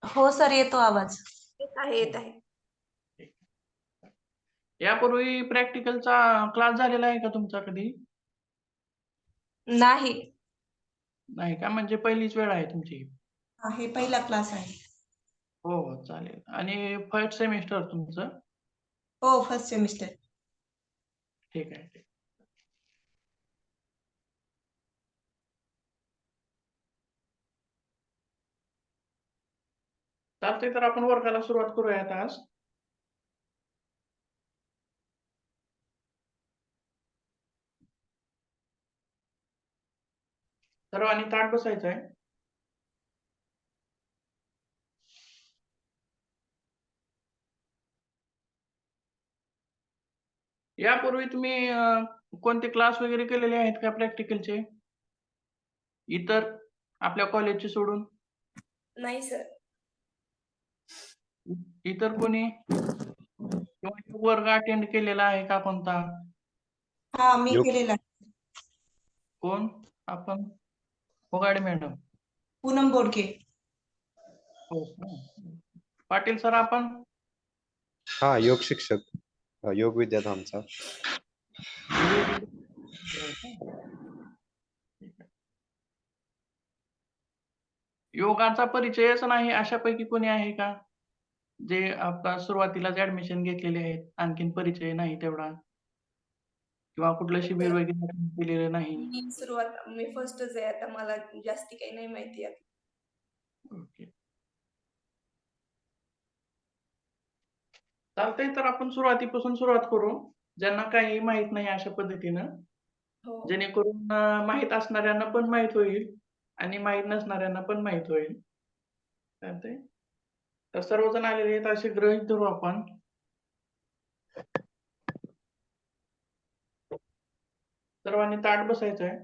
हो सर, येतो आवाज. येत आहे येत आहे. यापूर्वी प्रॅक्टिकलचा क्लास झालेला आहे का तुमचा कधी? नाही. नाही का? म्हणजे पहिलीच वेळ आहे तुमची? हे पहिला क्लास आहे. हो, हो. चालेल. आणि फर्स्ट सेमिस्टर तुमचं? हो, फर्स्ट सेमिस्टर. ठीक आहे. ठीक. चालतंय, तर आपण वर्गाला सुरुवात करूयात आज. सर्वांनी ताठ बसायचं आहे. यापूर्वी तुम्ही कोणते क्लास वगैरे केलेले आहेत का प्रॅक्टिकलचे? इतर आपल्या कॉलेजचे सोडून? नाही सर. इतर कोणी? किंवा वर्ग अटेंड केलेला आहे का कोणता? हा, मी केलेला आहे. कोण? आपण? फोगाडे मॅडम. पूनम बोडके. हो का? पाटील सर आपण? हा, योग शिक्षक, योग विद्यार्थी आमचा. योगाचा परिचयच नाही अशापैकी कोणी आहे का? जे आता सुरुवातीलाच ऍडमिशन घेतलेले आहेत, आणखीन परिचय नाही तेवढा, किंवा कुठलं शिबिर वगैरे केलेलं नाही? मी फर्स्टच आहे आता, मला जास्ती काही नाही माहिती आहे. ओके, चालतंय. तर आपण सुरुवातीपासून सुरुवात करू, ज्यांना काही माहित नाही अशा पद्धतीनं, हो. जेणेकरून माहित असणाऱ्यांना पण माहित होईल आणि माहित नसणाऱ्यांना पण माहित होईल. चालतंय. तर सर्वजण आलेले आहेत असे गृहीत धरू आपण. सर्वांनी ताठ बसायचं आहे.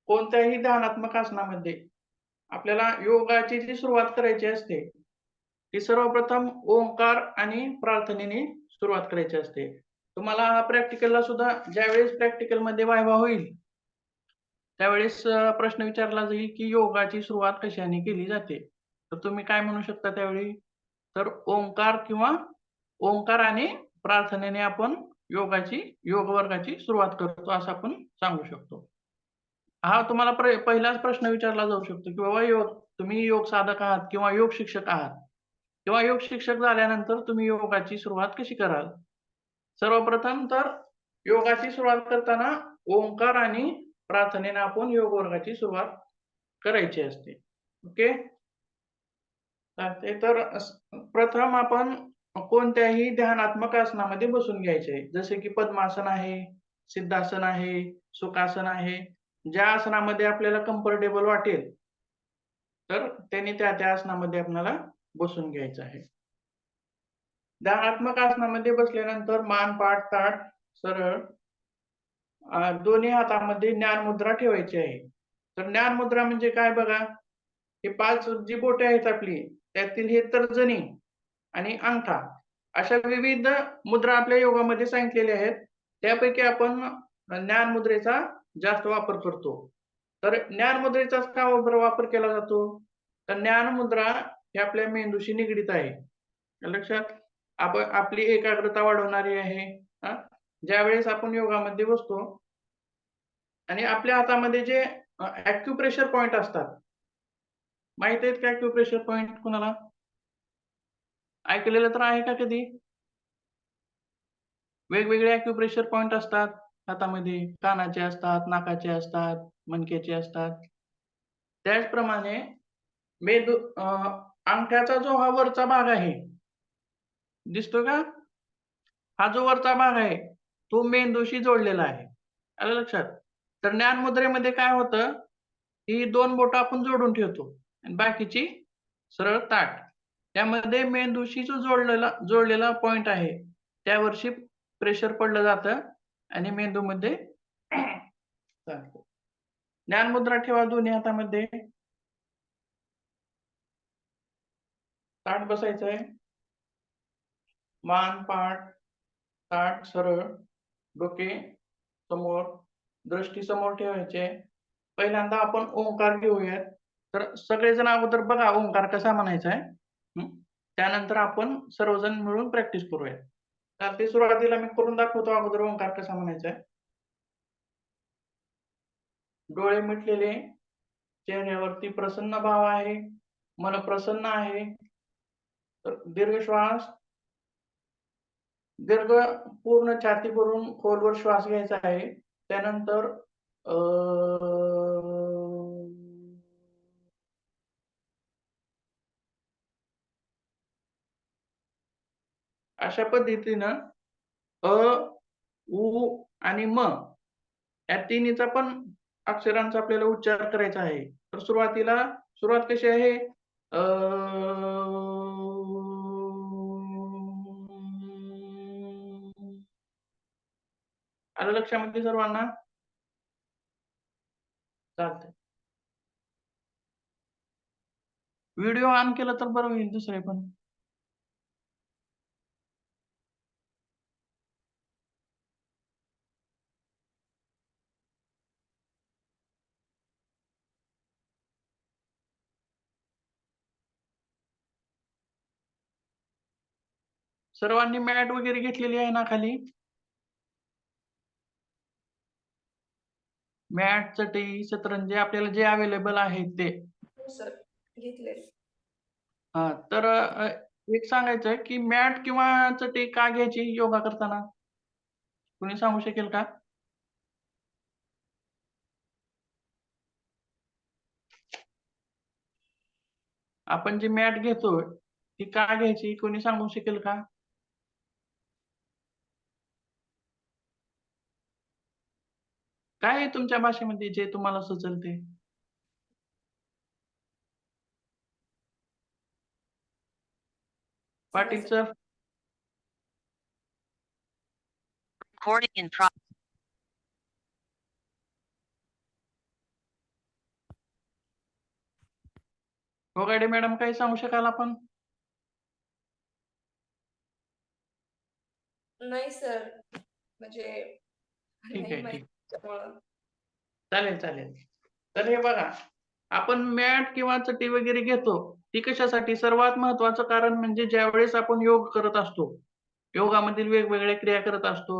कोणत्याही ध्यानात्मक आसनामध्ये आपल्याला योगाची जी सुरुवात करायची असते ती सर्वप्रथम ओंकार आणि प्रार्थनेने सुरुवात करायची असते. तुम्हाला हा प्रॅक्टिकलला सुद्धा ज्यावेळेस प्रॅक्टिकल मध्ये वायवा होईल त्यावेळेस प्रश्न विचारला जाईल की योगाची सुरुवात कशाने केली जाते. तर तुम्ही काय म्हणू शकता त्यावेळी? तर ओंकार किंवा ओंकार आणि प्रार्थनेने आपण योग वर्गाची सुरुवात करतो असं आपण सांगू शकतो. हा तुम्हाला पहिलाच प्रश्न विचारला जाऊ शकतो की बाबा तुम्ही योग साधक आहात किंवा योग शिक्षक आहात, किंवा योग शिक्षक झाल्यानंतर तुम्ही योगाची सुरुवात कशी कराल? सर्वप्रथम तर योगाची सुरुवात करताना ओंकार आणि प्रार्थनेने आपण योग वर्गाची सुरुवात करायची असते. ओके, तर प्रथम आपण कोणत्याही ध्यानात्मक आसनामध्ये बसून घ्यायचे, जसे की पद्मासन आहे, सिद्धासन आहे, सुखासन आहे. ज्या आसनामध्ये आपल्याला कम्फर्टेबल वाटेल तर त्यांनी त्या आसनामध्ये आपल्याला बसून घ्यायचं आहे. ध्यानात्मक आसनामध्ये बसल्यानंतर मान, पाठ, ताठ सरळ, दोन्ही हातामध्ये ज्ञान मुद्रा ठेवायची आहे. तर ज्ञान मुद्रा म्हणजे काय बघा, हे 5 जी बोटे आहेत आपली त्यातील हे तर्जनी आणि अंगठा अशा विविध मुद्रा आपल्या योगामध्ये सांगितलेल्या आहेत. त्यापैकी आपण ज्ञान मुद्रेचा जास्त वापर करतो. तर ज्ञान मुद्रेचा का वापर केला जातो? तर ज्ञान मुद्रा ही आपल्या मेंदूशी निगडीत आहे. लक्षात, आपली एकाग्रता वाढवणारी आहे. ज्यावेळेस आपण योगामध्ये बसतो आणि आपल्या हातामध्ये जे ॲक्युप्रेशर पॉइंट असतात, माहित आहेत का ॲक्युप्रेशर पॉइंट कुणाला? ऐकलेलं तर आहे का कधी? वेगवेगळे ॲक्युप्रेशर पॉइंट असतात हातामध्ये, कानाचे असतात, नाकाचे असतात, मणक्याचे असतात. त्याचप्रमाणे मेंदू अंगठ्याचा जो हा वरचा भाग आहे दिसतो का? हा जो वरचा भाग आहे तो मेंदूशी जोडलेला आहे. आलं लक्षात? तर ज्ञान मुद्रेमध्ये काय होतं, ही 2 बोटं आपण जोडून ठेवतो आणि बाकीची सरळ ताठ. त्यामध्ये मेंदूशी जो जोडलेला पॉइंट आहे त्यावरची प्रेशर पडलं जातं आणि मेंदूमध्ये चालतं. ज्ञान मुद्रा ठेवा दोन्ही हातामध्ये. ताठ बसायचं आहे. मान, पाठ ताठ सरळ, डोके समोर, दृष्टी समोर ठेवायचे. पहिल्यांदा आपण ओंकार घेऊयात. तर सगळेजण अगोदर बघा ओंकार कसा म्हणायचा आहे. त्यानंतर आपण सर्वजण मिळून प्रॅक्टिस करूयात. चालते, सुरुवातीला मी करून दाखवतो अगोदर ओंकार कसा म्हणायचा आहे. डोळे मिटलेले, चेहऱ्यावरती प्रसन्न भाव आहे, मन प्रसन्न आहे. तर दीर्घ श्वास, दीर्घ पूर्ण छाती भरून खोलवर श्वास घ्यायचा आहे. त्यानंतर अशा पद्धतीनं अ, उ आणि म या तिन्हीचा पण अक्षरांचा आपल्याला उच्चार करायचा आहे. तर सुरुवात कशी आहे? आलं लक्षामध्ये सर्वांना? चालतंय. व्हिडिओ ऑन केला तर बरं होईल दुसरे पण. सर्वांनी मॅट वगैरे घेतलेली आहे ना खाली? मॅट, चटई, सतरंजी आपल्याला जे अवेलेबल आहेत ते. हो सर, घेतले. हा, तर एक सांगायचंय की मॅट किंवा चटई का घ्यायची योगा करताना? कुणी सांगू शकेल का? आपण जी मॅट घेतोय ती का घ्यायची कोणी सांगू शकेल का? काय आहे तुमच्या भाषेमध्ये जे तुम्हाला सुचेल ते? Patil sir. Recording in progress. Hogade madam काही सांगू शकाल आपण? नाही सर, म्हणजे ठीक नाही आहे, माहित ठीक. त्यामुळं. चालेल. तर हे बघा, आपण मॅट किंवा चटई वगैरे घेतो ती कशासाठी? सर्वात महत्वाचं कारण म्हणजे ज्यावेळेस आपण योग करत असतो, योगामधील वेगवेगळ्या क्रिया करत असतो,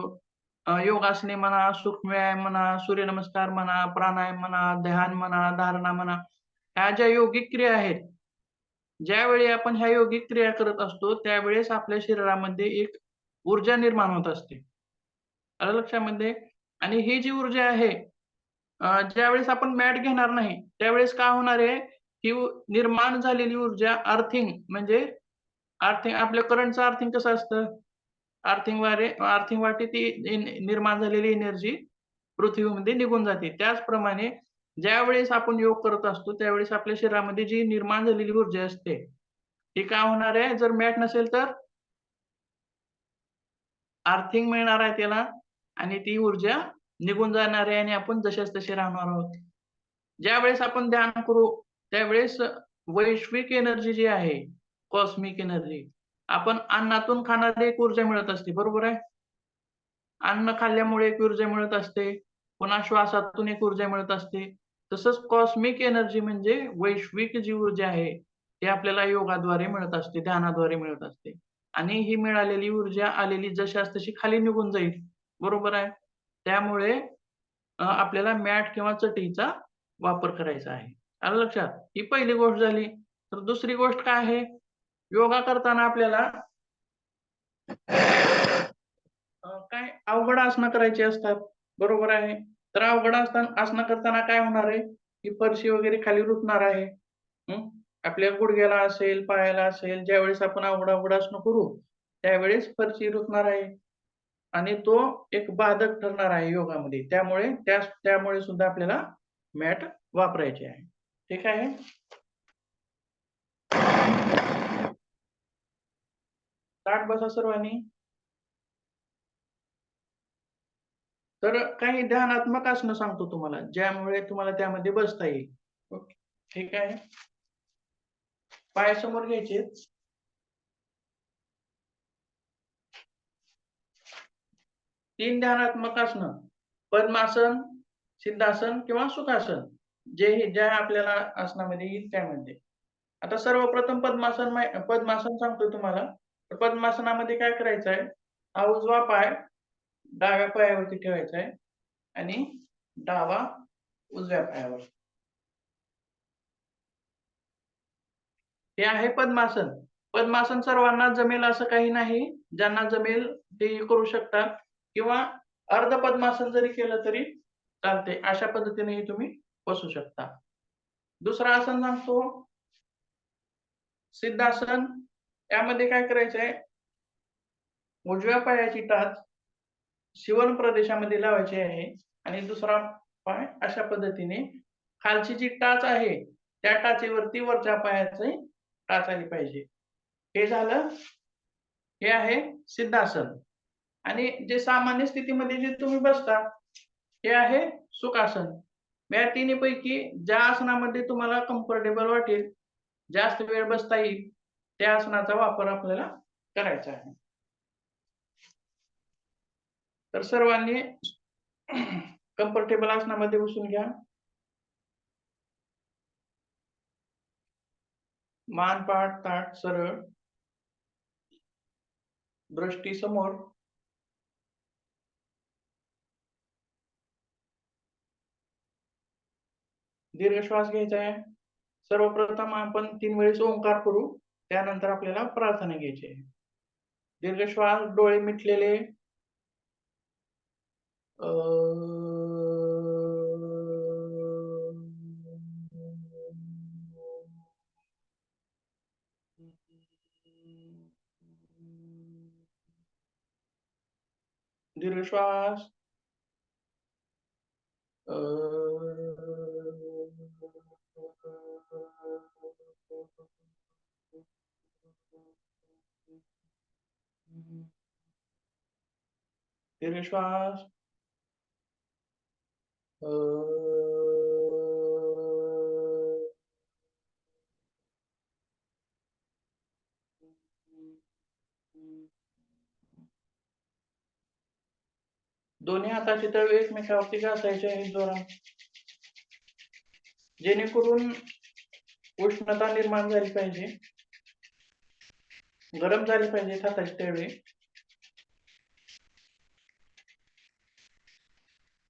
योगासने म्हणा, सूक्ष्म व्यायाम म्हणा, सूर्यनमस्कार म्हणा, प्राणायाम म्हणा, ध्यान म्हणा, धारणा म्हणा, ह्या ज्या योगिक क्रिया आहेत, ज्यावेळी आपण ह्या योगिक क्रिया करत असतो त्यावेळेस आपल्या शरीरामध्ये एक ऊर्जा निर्माण होत असते. आलं लक्षामध्ये? आणि ही जी ऊर्जा आहे, ज्यावेळेस आपण मॅट घेणार नाही त्यावेळेस काय होणार आहे, ही निर्माण झालेली ऊर्जा अर्थिंग म्हणजे आपल्या करंटचं अर्थिंग कसं असतं? अर्थिंग वाटे ती निर्माण झालेली एनर्जी पृथ्वीमध्ये निघून जाते. त्याचप्रमाणे ज्यावेळेस आपण योग करत असतो त्यावेळेस आपल्या शरीरामध्ये जी निर्माण झालेली ऊर्जा असते ती काय होणार आहे? जर मॅट नसेल तर अर्थिंग मिळणार आहे त्याला आणि ती ऊर्जा निघून जाणार आहे आणि आपण जशाच तसे राहणार आहोत. ज्यावेळेस आपण ध्यान करू त्यावेळेस वैश्विक एनर्जी जी आहे, कॉस्मिक एनर्जी, आपण अन्नातून खाणारी एक ऊर्जा मिळत असते, बरोबर आहे? अन्न खाल्ल्यामुळे एक ऊर्जा मिळत असते, पुन्हा श्वासातून एक ऊर्जा मिळत असते. तसंच कॉस्मिक एनर्जी म्हणजे वैश्विक जी ऊर्जा आहे ती आपल्याला योगाद्वारे मिळत असते, ध्यानाद्वारे मिळत असते. आणि ही मिळालेली ऊर्जा आलेली जशास तशी खाली निघून जाईल, बरोबर आहे? त्यामुळे आपल्याला मॅट किंवा चटईचा वापर करायचा आहे. आलं लक्षात? ही पहिली गोष्ट झाली. तर दुसरी गोष्ट काय आहे? योगा करताना आपल्याला काय अवघड आसनं करायची असतात, बरोबर आहे? तर अवघड आसनं करताना काय होणार आहे, की फरशी वगैरे खाली रुतणार आहे. आपल्या गुडघ्याला असेल, पायाला असेल, ज्यावेळेस आपण अवघड आसनं करू त्यावेळेस फरशी रुतणार आहे आणि तो एक बाधक ठरणार आहे योगामध्ये. त्यामुळे सुद्धा आपल्याला मॅट वापरायची आहे. ठीक आहे? ताठ बसा सर्वांनी. तर काही ध्यानात्मक आसनं सांगतो तुम्हाला, ज्यामुळे तुम्हाला त्यामध्ये बसता येईल. ओके, ठीक आहे? पाय समोर घ्यायचे. 3 ध्यानात्मक आसनं, पद्मासन, सिद्धासन किंवा सुखासन. ज्या आपल्याला आसनामध्ये येईल त्यामध्ये. आता सर्वप्रथम पद्मासन सांगतो तुम्हाला. तर पद्मासनामध्ये काय करायचं आहे, हा उजवा पाय डाव्या पायावरती ठेवायचा आहे आणि डावा उजव्या पायावर. हे आहे पद्मासन. पद्मासन सर्वांना जमेल असं काही नाही. ज्यांना जमेल ते करू शकतात किंवा अर्ध पद्मासन जरी केलं तरी चालते. अशा पद्धतीनेही तुम्ही बसू शकता. दुसरं आसन सांगतो, सिद्धासन. यामध्ये काय करायचं आहे, उजव्या पायाची टाच शिवन प्रदेशामध्ये लावायची आहे आणि दुसरा पाय अशा पद्धतीने खालची जी टाच आहे त्या टाचेवरती वरच्या पायाची टाच आली पाहिजे. हे झालं, हे आहे सिद्धासन. आणि जे सामान्य स्थितीमध्ये जे तुम्ही बसता हे आहे सुखासन. या तिन्हीपैकी ज्या आसनामध्ये तुम्हाला कम्फर्टेबल वाटेल, जास्त वेळ बसता येईल, त्या आसनाचा वापर आपल्याला करायचा आहे. तर सर्वांनी कम्फर्टेबल आसनामध्ये बसून घ्या. मान पाठ ताठ सरळ, दृष्टी समोर. दीर्घ श्वास घ्यायचा आहे. सर्वप्रथम आपण 3 वेळेस ओंकार करू, त्यानंतर आपल्याला प्रार्थना घ्यायची आहे. दीर्घ श्वास, डोळे मिटलेले. दीर्घ श्वास. दीर्घ श्वास. दोन्ही हाताचे तळवे एकमेकावरती घासायचे आहेत जोरात, जेणेकरून उष्णता निर्माण झाली पाहिजे, गरम झाली पाहिजे हाताचे तळवे.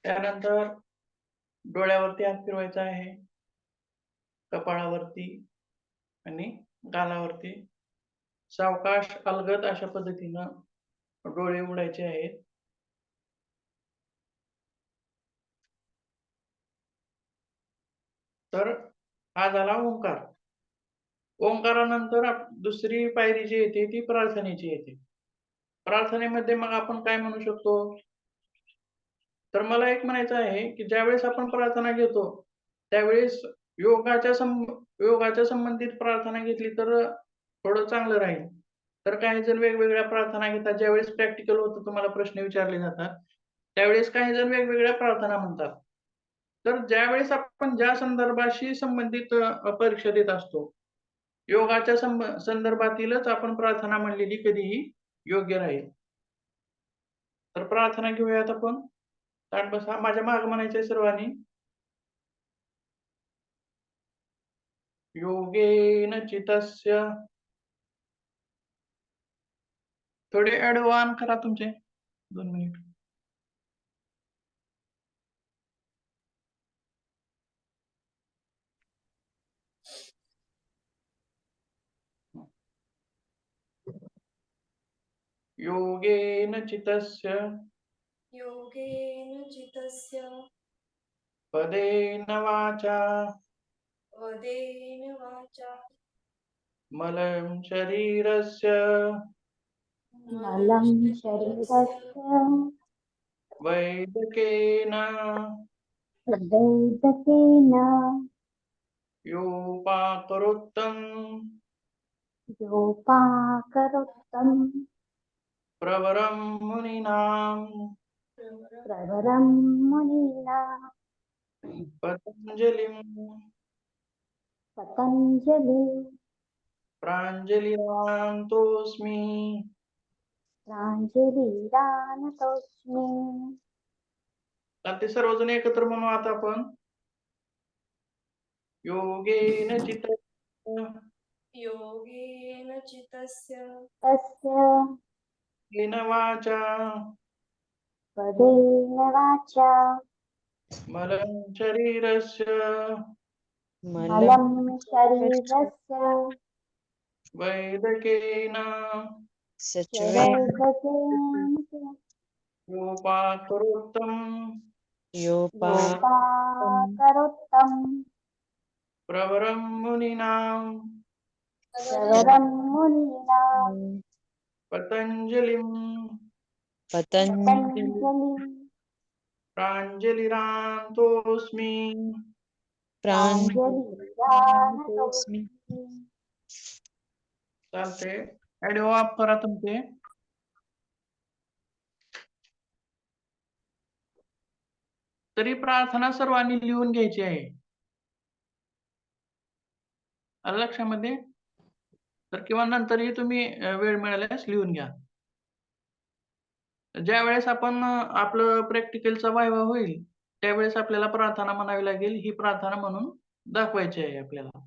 त्यानंतर डोळ्यावरती हात फिरवायचा आहे, कपाळावरती आणि गालावरती. सावकाश अलगद अशा पद्धतीनं डोळे उघडायचे आहेत. तर हा झाला ओंकार. ओंकारानंतर दुसरी पायरी जी येते ती प्रार्थनेची येते. प्रार्थनेमध्ये मग आपण काय म्हणू शकतो, तर मला एक म्हणायचं आहे की ज्यावेळेस आपण प्रार्थना घेतो त्यावेळेस योगाच्या संबंधित प्रार्थना घेतली तर थोडं चांगलं राहील. तर काही जण वेगवेगळ्या प्रार्थना घेतात. ज्यावेळेस प्रॅक्टिकल होतं, तुम्हाला प्रश्न विचारले जातात, त्यावेळेस काही जण वेगवेगळ्या प्रार्थना म्हणतात. तर ज्यावेळेस आपण ज्या संदर्भाशी संबंधित परीक्षा देत असतो, योगाच्या संदर्भातीलच आपण प्रार्थना म्हणलेली कधीही योग्य राहील. तर प्रार्थना घेऊयात आपण. ताठ बसा. माझ्या मागे म्हणायचंय सर्वांनी. योगेन चितस्य. थोडे ऍडव्हान करा तुमचे 2 मिनिट. योगेन चितस्य योगेन चितस्य पदेन वाचा वदेन वाचा मलं शरीरस्य मलं शरीरस्य वैदकेन वैदकेन योपाकरोत्तम योपाकरोत्तं प्रवरं मुनीनां प्रवरं मुनिना पतञ्जलिं पतञ्जलि प्राञ्जलिरान्तोऽस्मि. प्राञ्जलिरानतोऽस्मि. तर ते सर्वजण एकत्र म्हणू आता आपण. योगेन चित्तस्य योगेन चितस्य तस्य येन वाचा पदेन वाचा मलं शरीरस्य मलं शरीरस्य वैदकेन वैदकेन योपाकरोत्तम् योपाकरोत्तम् प्रवरं मुनीनां प्रवरं मुनीनां पतञ्जलिं पतञ्जलिं प्राञ्जलिरान्तोऽस्मि प्राञ्जलिरानतोऽस्मि चालते ऑडिओ ऑफ करा तुमचे. तरी प्रार्थना सर्वांनी लिहून घ्यायची आहे. आलं लक्षामध्ये? तर किंवा नंतरही तुम्ही वेळ मिळाल्यास लिहून घ्या. ज्या वेळेस आपण आपलं प्रॅक्टिकलचा वायवा होईल त्यावेळेस आपल्याला प्रार्थना म्हणावी लागेल. ही प्रार्थना म्हणून दाखवायची आहे आपल्याला.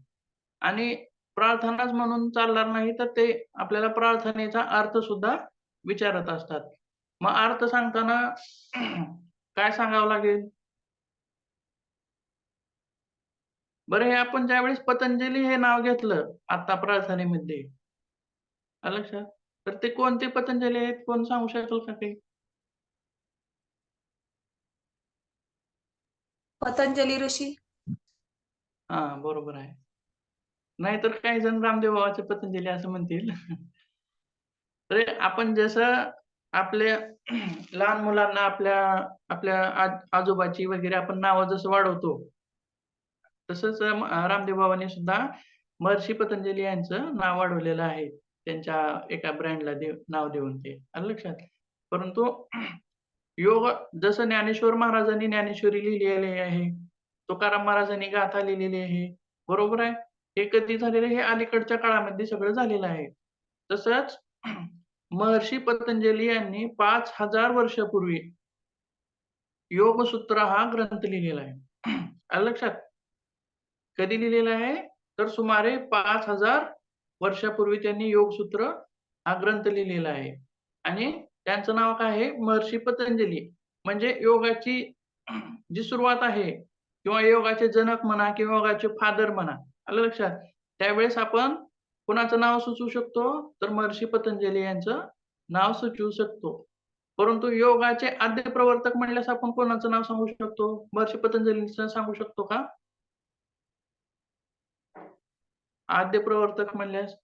आणि प्रार्थनाच म्हणून चालणार नाही तर ते आपल्याला प्रार्थनेचा अर्थ सुद्धा विचारत असतात. मग अर्थ सांगताना काय सांगावं लागेल? बरं, हे आपण ज्यावेळेस पतंजली हे नाव घेतलं आता प्रार्थनेमध्ये, आलं लक्षात? तर ते कोणते पतंजली आहेत? कोण सांगू शकेल का काही? पतंजली ऋषी. हा, बरोबर आहे. नाहीतर काही जण रामदेव बाबाचे पतंजली असं म्हणतील. तर आपण जसं आपल्या लहान मुलांना आपल्या आपल्या आजोबाची वगैरे आपण नावं जसं वाढवतो, तसंच रामदेव बाबांनी सुद्धा महर्षी पतंजली यांचं नाव वाढवलेलं आहे. त्यांच्या एका ब्रँडला नाव देऊन ते. आलं लक्षात? परंतु योग जसं ज्ञानेश्वर महाराजांनी ज्ञानेश्वरी लिहिलेली आहे, तुकाराम महाराजांनी गाथा लिहिलेली आहे, बरोबर आहे? हे कधी झालेलं आहे? हे अलीकडच्या काळामध्ये सगळं झालेलं आहे. तसंच महर्षी पतंजली यांनी 5000 वर्षापूर्वी योगसूत्र हा ग्रंथ लिहिलेला आहे. आलं लक्षात? कधी लिहिलेला आहे? तर सुमारे 5000 वर्षापूर्वी त्यांनी योगसूत्र हा ग्रंथ लिहिलेला आहे. आणि त्यांचं नाव काय आहे? महर्षी पतंजली. म्हणजे योगाची जी सुरुवात आहे किंवा योगाचे जनक म्हणा किंवा योगाचे फादर म्हणा, आलं लक्षात? त्यावेळेस आपण कोणाचं नाव सुचवू शकतो? तर महर्षी पतंजली यांचं नाव सुचवू शकतो. परंतु योगाचे आद्य प्रवर्तक म्हणल्यास आपण कोणाचं नाव सांगू शकतो? महर्षी पतंजलींचं सांगू शकतो का? आद्य प्रवर्तक म्हणल्यास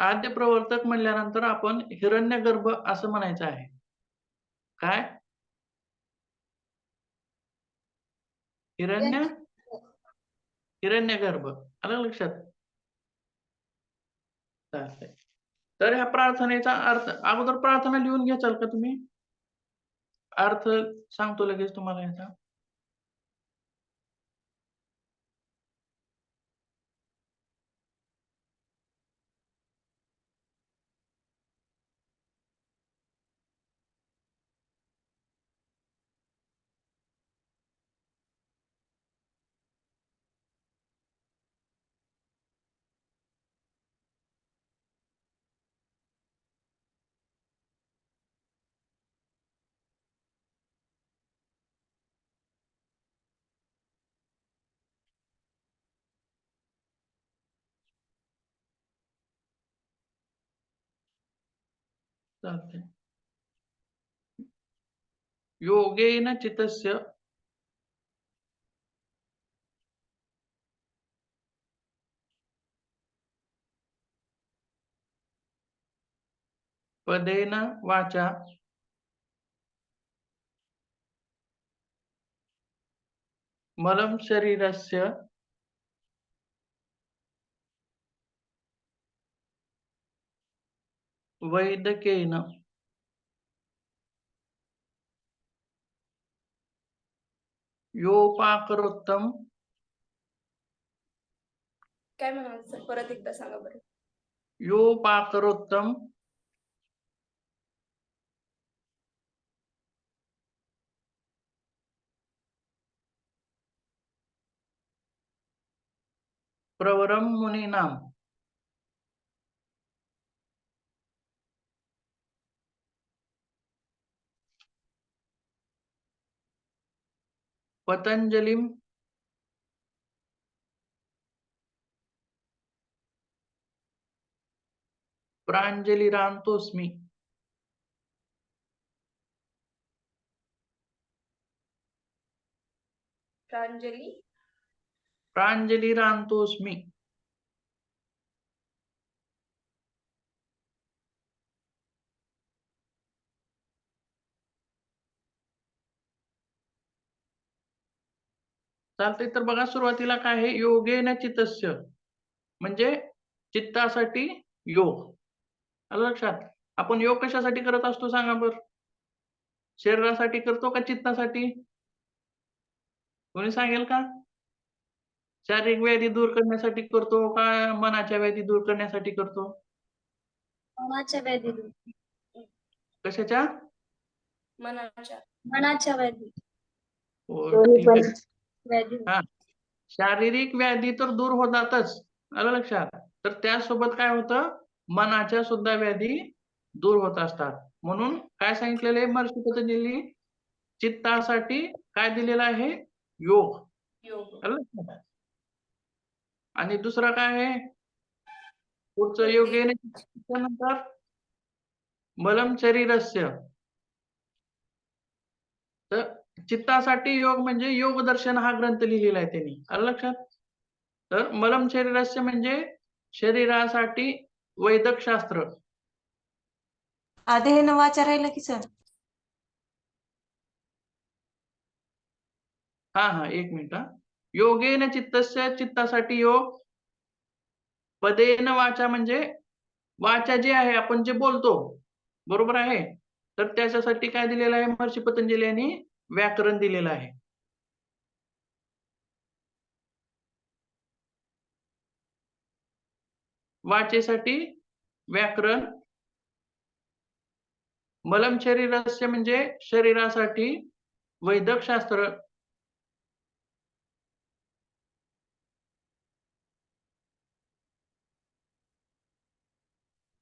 आद्य प्रवर्तक म्हणल्यानंतर आपण हिरण्यगर्भ असं म्हणायचं आहे. काय? हिरण्यगर्भ. आलं लक्षात? चालतंय. तर ह्या प्रार्थनेचा अर्थ अगोदर प्रार्थना लिहून घ्याल का तुम्ही? अर्थ सांगतो लगेच तुम्हाला याचा. चालतंय. योगेन चित्तस्य पदेन वाचा मलं शरीरस्य वैदकेन योपाकरोत्तम काय म्हणाल सर? परत एकदा सांगा बरं. योपाकरोत्तम प्रवरम मुनीनाम. पतंजलिम प्रांजलिरांतोस्मि. प्रांजलिरांतोस्मि. चालतंय. तर बघा सुरुवातीला काय आहे, योगेन चित्तस्य म्हणजे चित्तासाठी योग. आलं लक्षात? आपण योग कशासाठी करत असतो सांगा बरं? शरीरासाठी करतो का चित्तासाठी? कोणी सांगेल का? शारीरिक व्याधी दूर करण्यासाठी करतो का मनाच्या व्याधी दूर करण्यासाठी करतो? मनाच्या व्याधी कशाच्या? मनाच्या व्याधी हो, दोन्ही ठीक पण आहे. व्याधी हा, शारीरिक व्याधी तर दूर होतातच. आलं लक्षात? तर त्यासोबत काय होतं, मनाच्या सुद्धा व्याधी दूर होत असतात. म्हणून काय सांगितलेलं आहे महर्षी पतंजली? चित्तासाठी काय दिलेलं आहे? योग. आलं लक्षात? आणि दुसरा काय आहे? पुढचं योगेन नंतर मलम शरीरस्य. तर चित्तासाठी योग म्हणजे योग दर्शन हा ग्रंथ लिहिलेला आहे त्यांनी. आलं लक्षात? तर मलम शरीरस्य म्हणजे शरीरासाठी वैद्यक शास्त्र. आधे न वाचा राहिलं की सर? हा, एक मिनिट. योगेन चित्तस्य चित्तासाठी योग. पदेन वाचा म्हणजे वाचा जी आहे आपण जे बोलतो, बरोबर आहे? तर त्याच्यासाठी काय दिलेलं आहे महर्षी पतंजली यांनी? व्याकरण दिलेलं आहे. वाचेसाठी व्याकरण. मलम शरीरस्य म्हणजे शरीरासाठी वैद्यक शास्त्र.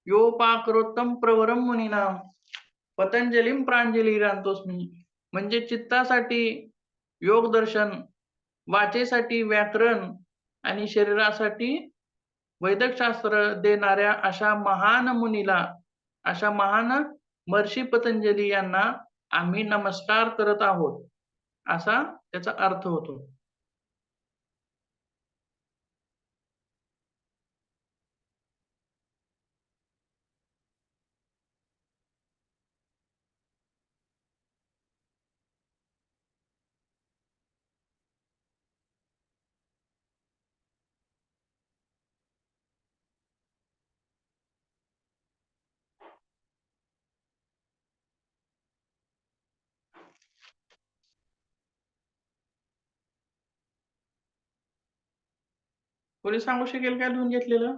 योपाकरोत्तम प्रवरम मुनीनाम पतंजलिम प्रांजलिरांतोस्मि. म्हणजे चित्तासाठी योग दर्शन, वाचेसाठी व्याकरण आणि शरीरासाठी वैदिक शास्त्र देणाऱ्या अशा महान मुनीला, अशा महान महर्षी पतंजली यांना आम्ही नमस्कार करत आहोत, असा त्याचा अर्थ होतो. कोणी सांगू शकेल काय लिहून घेतलेलं?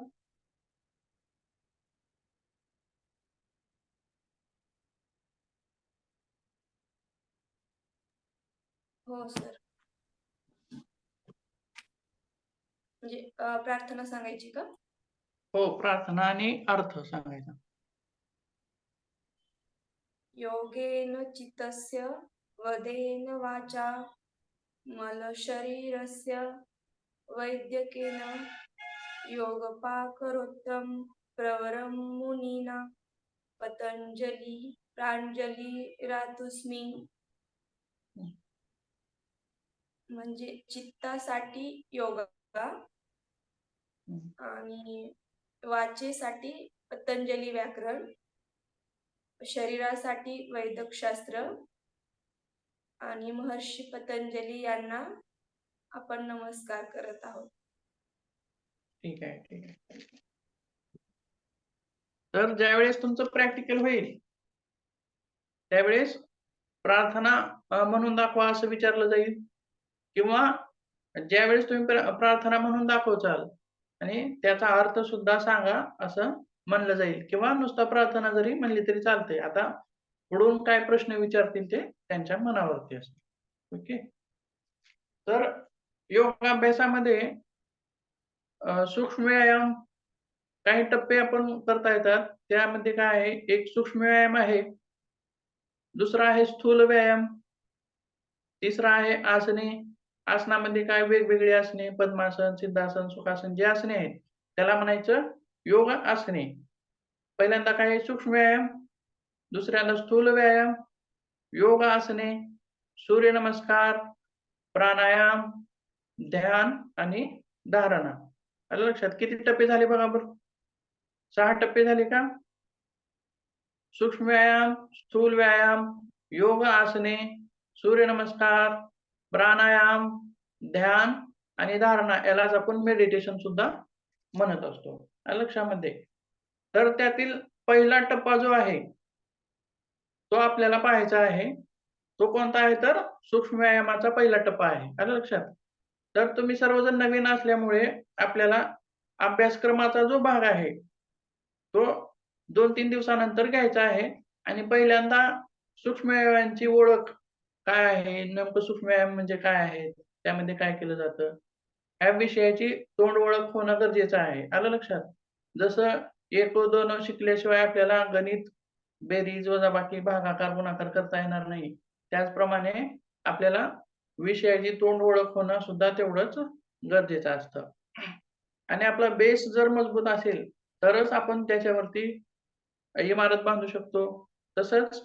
हो सर. म्हणजे प्रार्थना सांगायची का? हो, प्रार्थना आणि अर्थ सांगायचा. योगेन चित्तस्य वदेन वाचा मल शरीरस्य वैद्यकेन योगपाकरोत्तम प्रवरम मुनीना पतंजली प्रांजलिरातुस्मि. म्हणजे चित्तासाठी योगा आणि वाचेसाठी पतंजली व्याकरण, शरीरासाठी वैदिक शास्त्र आणि महर्षी पतंजली यांना आपण नमस्कार करत आहोत. ठीक आहे. तर ज्यावेळेस तुमचं प्रॅक्टिकल होईल त्यावेळेस प्रार्थना म्हणून दाखवा असं विचारलं जाईल, किंवा ज्यावेळेस तुम्ही प्रार्थना म्हणून दाखवचाल आणि त्याचा अर्थ सुद्धा सांगा असं म्हणलं जाईल, किंवा नुसता प्रार्थना जरी म्हणली तरी चालते. आता पुढून काय प्रश्न विचारतील ते त्यांच्या मनावरती असते. ओके. तर योगाभ्यासामध्ये सूक्ष्म व्यायाम काही टप्पे आपण करता येतात. त्यामध्ये काय आहे, एक सूक्ष्म व्यायाम आहे, दुसरा आहे स्थूल व्यायाम, तिसरा आहे आसने. आसनामध्ये काय वेगवेगळी आसने, पद्मासन, सिद्धासन, सुखासन जे आसने आहेत, त्याला म्हणायचं योग आसने. पहिल्यांदा काय आहे सूक्ष्म व्यायाम, दुसऱ्यांदा स्थूल व्यायाम, योग आसने, सूर्यनमस्कार, प्राणायाम, ध्यान आणि धारणा. आलं लक्षात? किती टप्पे झाले बघा बरं? 6 टप्पे झाले का? सूक्ष्म व्यायाम, स्थूल व्यायाम, योग आसने, सूर्यनमस्कार, प्राणायाम, ध्यान आणि धारणा यालाच आपण मेडिटेशन सुद्धा म्हणत असतो. आलं लक्षामध्ये? तर त्यातील पहिला टप्पा जो आहे तो आपल्याला पाहायचा आहे. तो कोणता आहे तर सूक्ष्म व्यायामाचा पहिला टप्पा आहे. आलं लक्षात? तर तुम्ही सर्वजण नवीन असल्यामुळे आपल्याला अभ्यासक्रमाचा जो भाग आहे तो 2-3 दिवसानंतर घ्यायचा आहे आणि पहिल्यांदा सूक्ष्म व्यायामांची ओळख काय आहे, नेमकं सूक्ष्म व्यायाम म्हणजे काय आहे, त्यामध्ये काय केलं जातं, ह्या विषयाची तोंड ओळख होणं गरजेचं आहे. आलं लक्षात? जसं 1-2 शिकल्याशिवाय आपल्याला गणित, बेरीज, वजाबाकी, भागाकार, गुणाकार करता येणार नाही. त्याचप्रमाणे आपल्याला विषयाची तोंड ओळख होणं सुद्धा तेवढंच गरजेचं असतं. आणि आपला बेस जर मजबूत असेल तरच आपण त्याच्यावरती इमारत बांधू शकतो. तसंच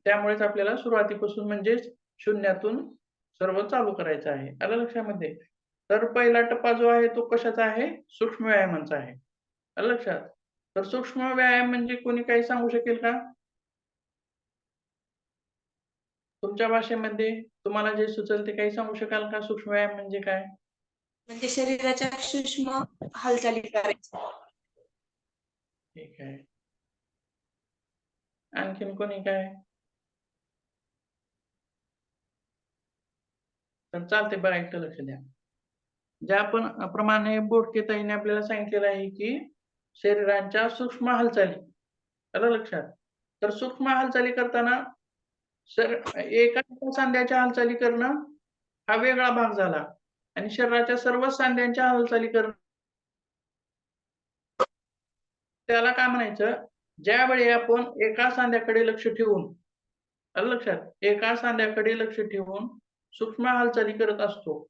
त्यामुळेच आपल्याला सुरुवातीपासून म्हणजेच शून्यातून सर्व चालू करायचं आहे. आलं लक्षामध्ये? तर पहिला टप्पा जो आहे तो कशाचा आहे? सूक्ष्म व्यायामांचा आहे. आलं लक्षात? तर सूक्ष्म व्यायाम म्हणजे कोणी काही सांगू शकेल का? तुमच्या भाषेमध्ये तुम्हाला जे सुचेल ते काही सांगू शकाल का? सूक्ष्म व्यायाम म्हणजे काय? म्हणजे शरीराच्या सूक्ष्म हालचाली करायच्या. ठीक आहे. आणखीन कोणी काय? तर चालते बरं, एकटं लक्ष द्या. ज्या प्रमाणे बोडकेताईने आपल्याला सांगितलेलं आहे की शरीराच्या सूक्ष्म हालचाली. आलं लक्षात? तर सूक्ष्म हालचाली करताना एका सांध्याच्या हालचाली करणं हा वेगळा भाग झाला आणि शरीराच्या सर्व सांध्यांच्या हालचाली करणं त्याला काय म्हणायचं? ज्यावेळी आपण एका सांध्याकडे लक्ष ठेवून, आलं लक्षात? एका सांध्याकडे लक्ष ठेवून सूक्ष्म हालचाली करत असतो,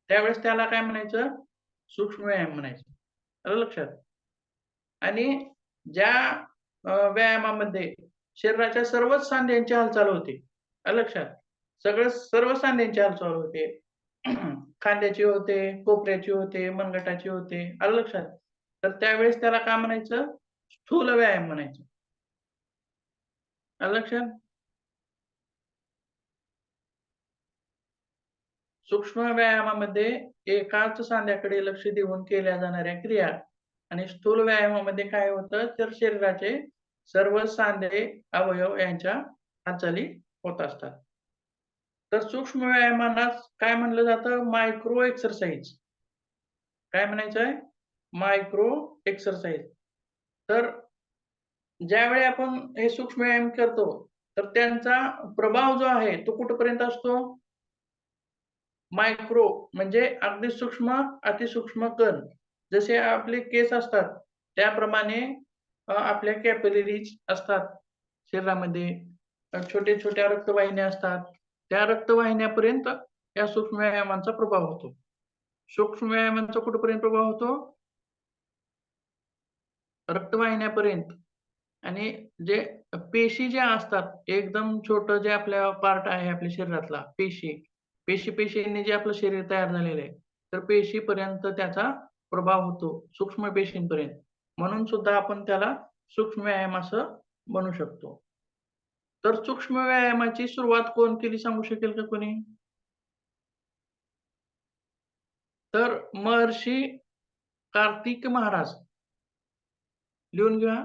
त्यावेळेस त्याला काय म्हणायचं? सूक्ष्म व्यायाम म्हणायचं. आलं लक्षात? आणि ज्या व्यायामामध्ये शरीराच्या सर्वच सांध्यांची हालचाल होते. आलं लक्षात? सर्व सांध्यांची हालचाल होते. खांद्याची होते, कोपऱ्याची होते, मनगटाची होते. आलं लक्षात? तर त्यावेळेस त्याला काय म्हणायचं? स्थूल व्यायाम म्हणायचं. आलं लक्षात? सूक्ष्म व्यायामामध्ये एकाच सांध्याकडे लक्ष देऊन केल्या जाणाऱ्या क्रिया आणि स्थूल व्यायामामध्ये काय होतं तर शरीराचे सर्व सांधे, अवयव यांच्या हालचाली होत असतात. तर सूक्ष्म व्यायामांना काय म्हणलं जातं? Micro exercise. काय म्हणायचंय? Micro exercise. तर ज्यावेळी आपण हे सूक्ष्म व्यायाम करतो तर त्यांचा प्रभाव जो आहे तो कुठपर्यंत असतो? मायक्रो म्हणजे अगदी सूक्ष्म, अतिसूक्ष्म कण. जसे आपले केस असतात त्याप्रमाणे आपल्या कॅपिलरीज असतात शरीरामध्ये. छोट्या-छोट्या रक्तवाहिन्या असतात. त्या रक्तवाहिन्यापर्यंत या सूक्ष्म व्यायामांचा प्रभाव होतो. सूक्ष्म व्यायामांचा कुठपर्यंत प्रभाव होतो? रक्तवाहिन्यापर्यंत. आणि जे पेशी ज्या असतात, एकदम छोटं जे आपल्या पार्ट आहे आपल्या शरीरातला पेशी. पेशींनी जे आपलं शरीर तयार झालेलं आहे, तर पेशीपर्यंत त्याचा प्रभाव होतो, सूक्ष्म पेशींपर्यंत. म्हणून सुद्धा आपण त्याला सूक्ष्म व्यायाम असं म्हणू शकतो. तर सूक्ष्म व्यायामाची सुरुवात कोण केली सांगू शकेल का कोणी? तर महर्षी कार्तिक महाराज. लिहून घ्या.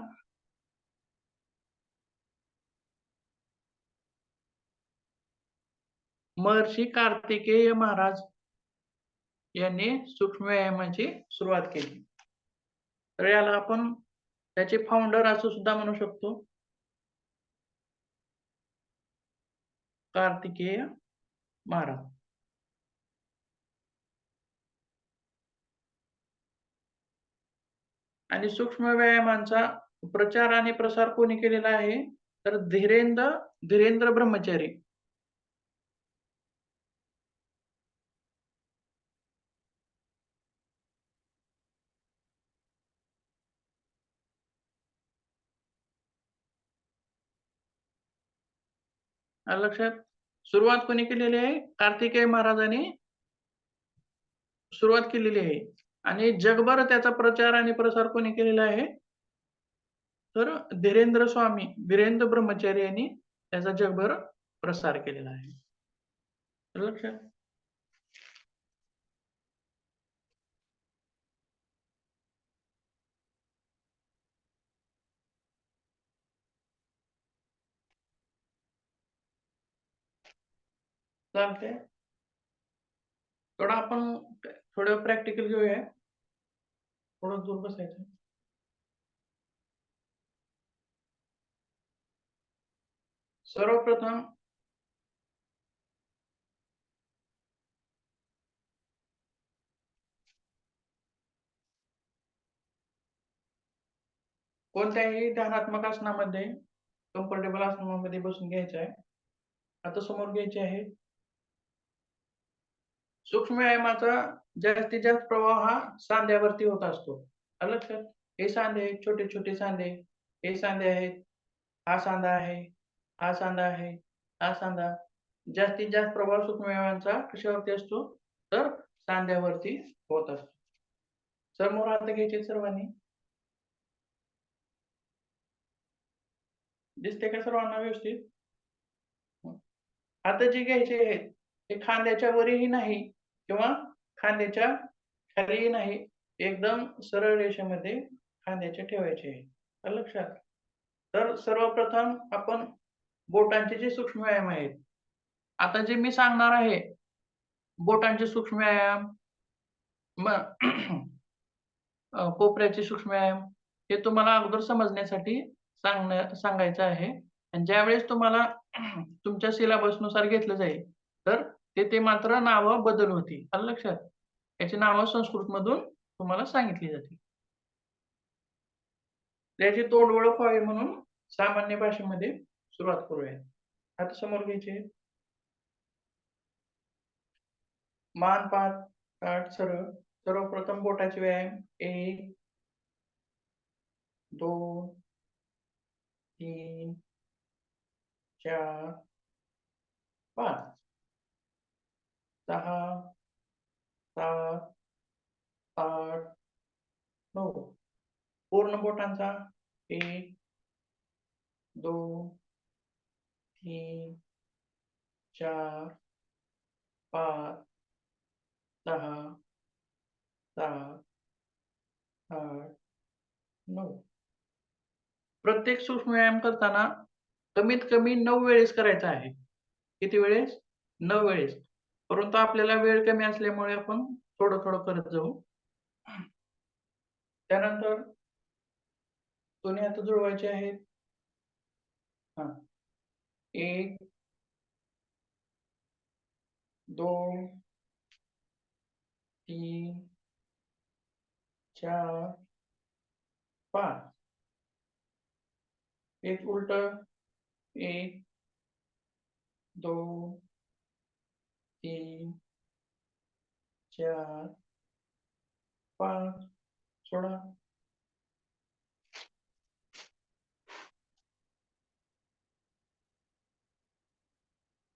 महर्षी कार्तिकेय महाराज यांनी सूक्ष्म व्यायामाची सुरुवात केली. तर याला आपण त्याचे फाउंडर असं सुद्धा म्हणू शकतो. कार्तिकेय महाराज. आणि सूक्ष्म व्यायामांचा प्रचार आणि प्रसार कोणी केलेला आहे? तर धीरेंद्र ब्रह्मचारी. आलं लक्षात? सुरुवात कोणी केलेली आहे? कार्तिकेय महाराजांनी सुरुवात केलेली आहे आणि जगभर त्याचा प्रचार आणि प्रसार कोणी केलेला आहे? तर धीरेंद्र ब्रह्मचारी यांनी त्याचा जगभर प्रसार केलेला आहे. आलं लक्षात? चालतंय. थोडं प्रॅक्टिकल घेऊया. थोडं दूर बसायचं. सर्वप्रथम कोणत्याही ध्यानात्मक आसनामध्ये कम्फर्टेबल आसनामध्ये बसून घ्यायचं आहे. आता समोर घ्यायचे आहे. सूक्ष्म व्यायामाचा जास्तीत जास्त प्रभाव हा सांध्यावरती होत असतो. आलं लक्षात? हे सांधे आहेत, छोटे छोटे सांधे, हे सांधे आहेत, हा सांधा आहे, हा सांधा आहे, हा सांधा. जास्तीत जास्त प्रभाव सूक्ष्म व्यायामांचा कशावरती असतो? तर सांध्यावरती होत असतो. समोर हात घ्यायचे सर्वांनी. दिसते का सर्वांना व्यवस्थित? हात जे घ्यायचे आहेत ते खांद्याच्या वरही नाही किंवा खांद्याच्या खालीही नाही, एकदम सरळ रेषेमध्ये खांद्याचे ठेवायचे आहे. आलं लक्षात? तर सर्वप्रथम आपण बोटांचे जे सूक्ष्म व्यायाम आहेत, आता जे मी सांगणार आहे बोटांचे सूक्ष्म व्यायाम, कोपऱ्याचे सूक्ष्म व्यायाम, हे तुम्हाला अगोदर समजण्यासाठी सांगायचं आहे. आणि ज्यावेळेस तुम्हाला तुमच्या सिलेबसनुसार घेतलं जाईल तर ते मात्र नावं बदल होतील. आलं लक्षात? याची नावं संस्कृतमधून तुम्हाला सांगितली जातील. त्याची तोंड ओळख व्हावी म्हणून सामान्य भाषेमध्ये सुरुवात करूया. आता समोर घ्यायचे. मान पाठ ताठ सरळ. सर्वप्रथम बोटाचे व्यायाम 1 2 3 4 5 6 7 8 9. पूर्ण बोटांचा 1 2 3 4 5 6 7 8 9. प्रत्येक सूक्ष्म व्यायाम करताना कमीत कमी 9 वेळेस करायचा आहे. किती वेळेस? 9 वेळेस. परंतु आपल्याला वेळ कमी असल्यामुळे आपण थोडं करत जाऊ. त्यानंतर दोन्ही हात जुळवायचे आहेत. 1 2 3 4 5. एक उलट 1 2 3 4 5. सोडा.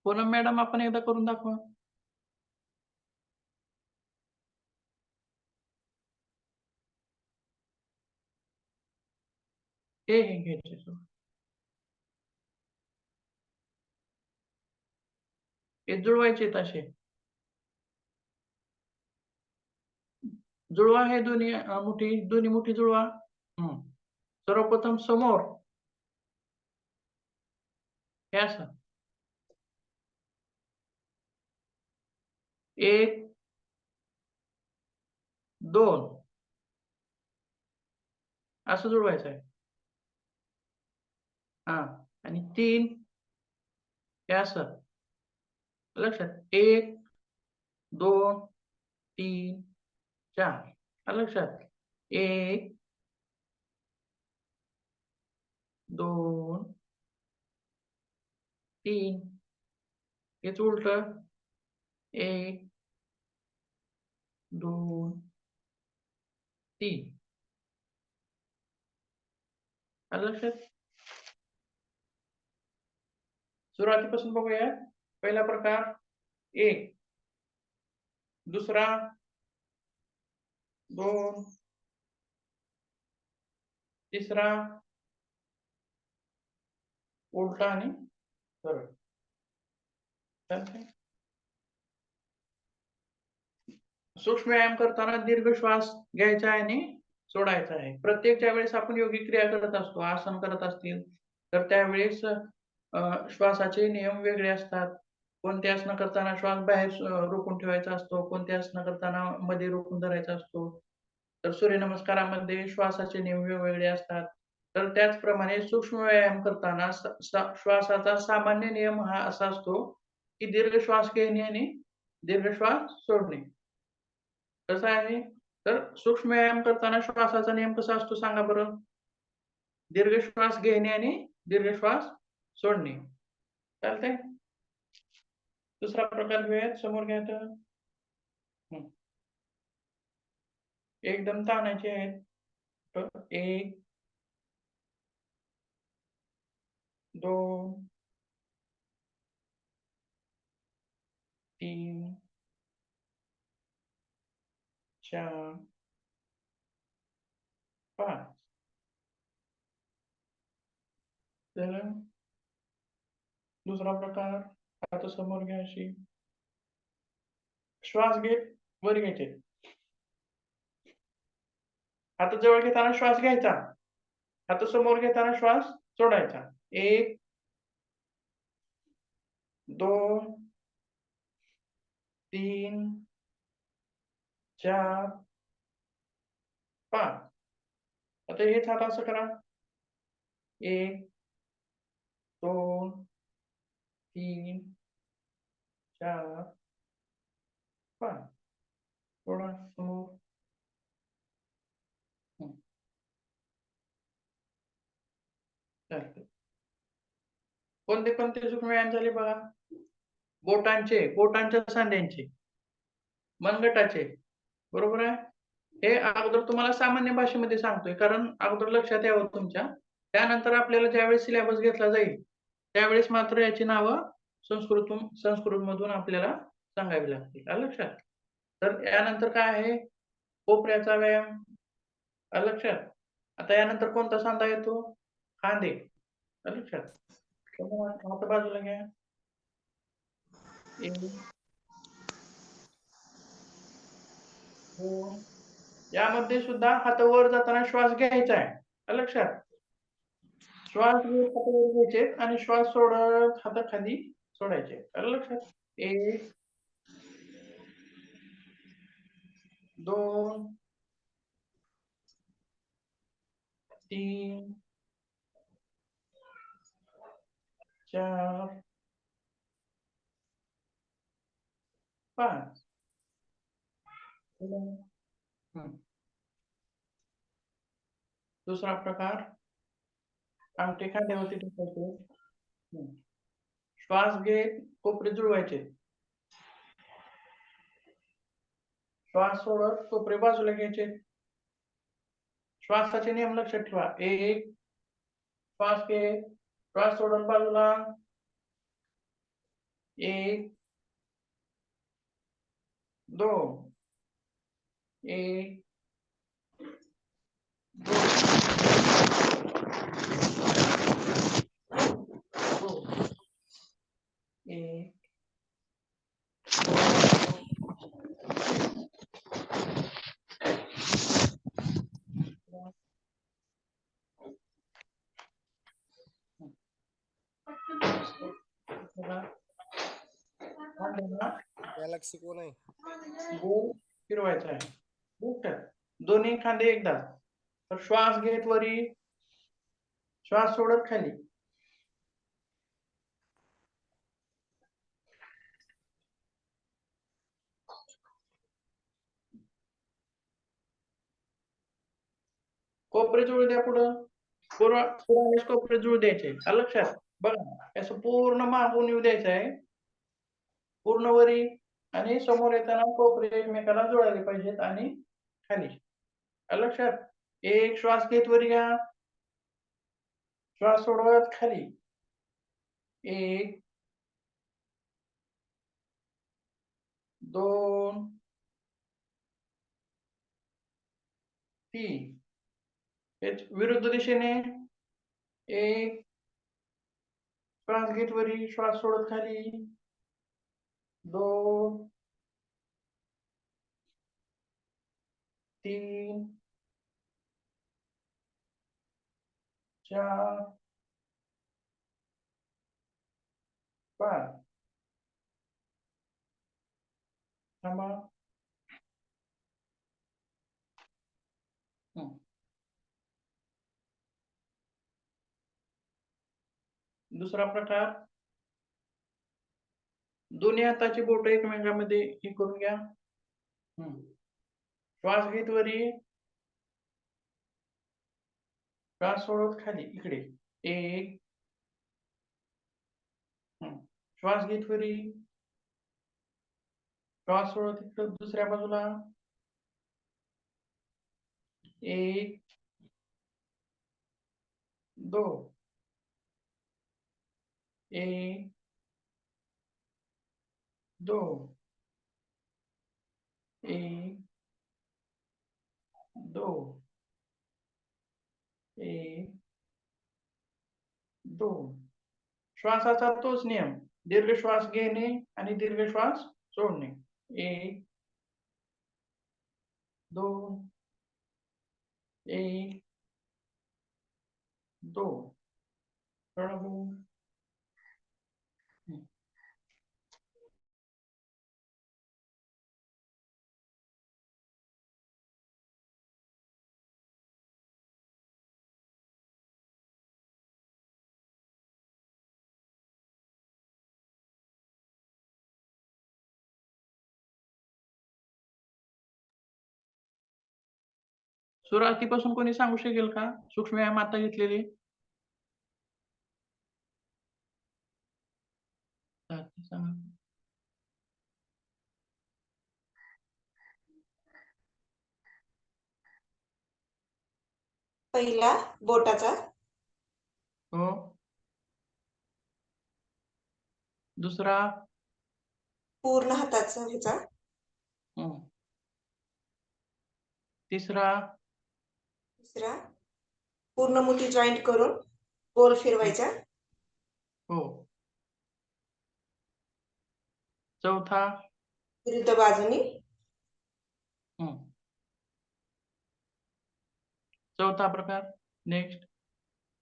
पूनम मॅडम आपण एकदा करून दाखवा. हे घ्यायचे. हे जुळवायचे असे. जुळवा हे दोन्ही मुठी जुळवा. सर्वप्रथम समोर हे असं 1 2 असं जुळवायचं आहे. आणि 3 हे असं. लक्षात? 1 2 3 4. लक्षात? 1 2 3 हेच उलट 1 2 3 आलं लक्षात? सुरुवातीपासून बघूया. पहिला प्रकार 1, दुसरा 2, तिसरा उलटा आणि सरळ. चालतंय? सूक्ष्म व्यायाम करताना दीर्घ श्वास घ्यायचा आहे आणि सोडायचा आहे. प्रत्येक ज्यावेळेस आपण योगिक क्रिया करत असतो, आसन करत असतील, तर त्यावेळेस श्वासाचे नियम वेगळे असतात. कोणते आसनं करताना श्वास बाहेर रोखून ठेवायचा असतो, कोणते आसनं करताना मध्ये रोखून धरायचा असतो. तर सूर्यनमस्कारामध्ये श्वासाचे नियम वेगवेगळे असतात. तर त्याचप्रमाणे सूक्ष्म व्यायाम करताना श्वासाचा सामान्य नियम हा असा असतो, की दीर्घ श्वास घेणे आणि दीर्घ श्वास सोडणे. कसं आहे? तर सूक्ष्म व्यायाम करताना श्वासाचा नियम कसा असतो सांगा बरं? दीर्घ श्वास घेणे आणि दीर्घ श्वास सोडणे. चालतंय? दुसरा प्रकार घेऊयात. समोर घ्या तर. एकदम ताणायचे आहेत. 1 2 3 4 5 झालं. दुसरा प्रकार आता समोर घ्या अशी. श्वास घेत वर घ्यायचे. हात जवळ घेताना श्वास घ्यायचा. हात समोर घेताना श्वास सोडायचा. 1 2 3 4 5 आता हेच हात असं करा. 1 2 3 4 5 सोडा समोर. चालतंय. कोणते कोणते सूक्ष्म व्यायाम झाले बघा. बोटांच्या सांध्यांचे, मनगटाचे, बरोबर आहे. हे अगोदर तुम्हाला सामान्य भाषेमध्ये सांगतोय, कारण अगोदर लक्षात यावं तुमच्या. त्यानंतर आपल्याला ज्यावेळेस सिलेबस घेतला जाईल, त्यावेळेस मात्र याची नावं संस्कृतमधून आपल्याला सांगावी लागतील. आलं लक्षात? तर यानंतर काय आहे? कोपऱ्याचा व्यायाम. आलं लक्षात? आता यानंतर कोणता सांधा येतो? खांदे. आलं लक्षात? हात बाजूला घ्या. 1 2 यामध्ये सुद्धा हात वर जाताना श्वास घ्यायचा आहे. आलं लक्षात? श्वास घेत हात वर घ्यायचे आणि श्वास सोडत हात खाली सोडायचे. आलं लक्षात? 1 2 3 4 5 दुसरा प्रकार अंगठे खांद्यावरती ठेवायचे. श्वास घेत कोपरे जुळवायचे. श्वास सोडत कोपरे बाजूला घ्यायचे. श्वासाचे नियम लक्षात ठेवा. 1 श्वास घे, श्वास सोडत बाजूला. 1 2 1 2 1 गॅलेक्सी कोण आहे? गोल फिरवायचा आहे. दोन्ही खांदे एकदा. तर श्वास घेत वरी, श्वास सोडत खाली. कोपरे जुळू द्या पुढं. पूर्ण कोपरे जुळू द्यायचे. आलं लक्षात? बघा असं पूर्ण मागून येऊ द्यायचं आहे, पूर्ण वरी, आणि समोर येताना कोपरे एकमेकाला जुळायला पाहिजेत आणि खाली. आलं लक्षात? एक श्वास घेत वरी घ्या, श्वास सोडवत खाली. 1 2 3. हेच विरुद्ध दिशेने 1 श्वास घेत वरी, श्वास सोडत खाली. 2 3 4 5. थांबा. दुसरा प्रकार, दोन्ही हाताची बोट एकमेकांमध्ये हे करून घ्या. श्वास घेत वरी, श्वास सोडत खाली इकडे. 1 श्वास घेत वरी, श्वास सोडत इकडे दुसऱ्या बाजूला. 1 2 1 2 1 2 1 2. श्वासाचा तोच नियम, दीर्घ श्वास घेणे आणि दीर्घ श्वास सोडणे. 1 2 1 2. सुरुवातीपासून कोणी सांगू शकेल का सूक्ष्म व्यायाम आता घेतलेले? पहिला बोटाचा, हो. दुसरा पूर्ण हाताचा ह्याचा, तिसरा तिसरा पूर्ण मुठी जॉईंट करून गोल फिरवायचा. हो. चौथा विरुद्ध बाजूनी. चौथा प्रकार. नेक्स्ट.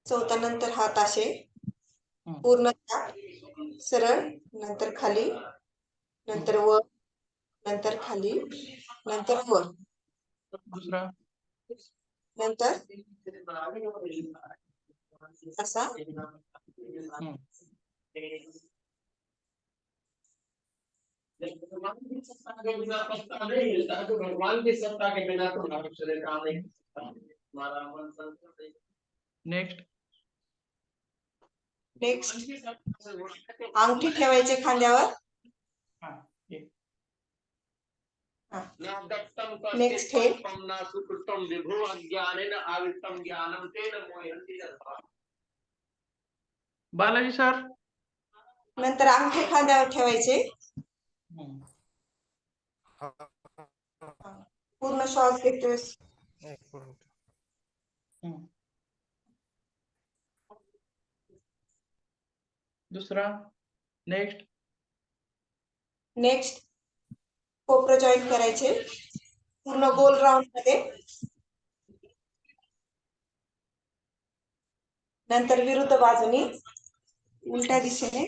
चौथा नंतर हात असे पूर्ण सरळ, नंतर खाली, नंतर वर, नंतर खाली, नंतर वर. दुसरा नंतर असा. नेक्स्ट. नेक्स्ट अंगठी ठेवायचे खांद्यावर. नेक्स्ट हे बालाजी सर. नंतर अंगठी खांद्यावर ठेवायचे. पूर्ण श्वास घेतोय. एक मिनिट. दुसरा. नेक्स्ट. नेक्स्ट कोपर जॉईन करायचे पूर्ण गोल राऊंड मध्ये. नंतर विरुद्ध बाजूनी उलट्या दिशेने.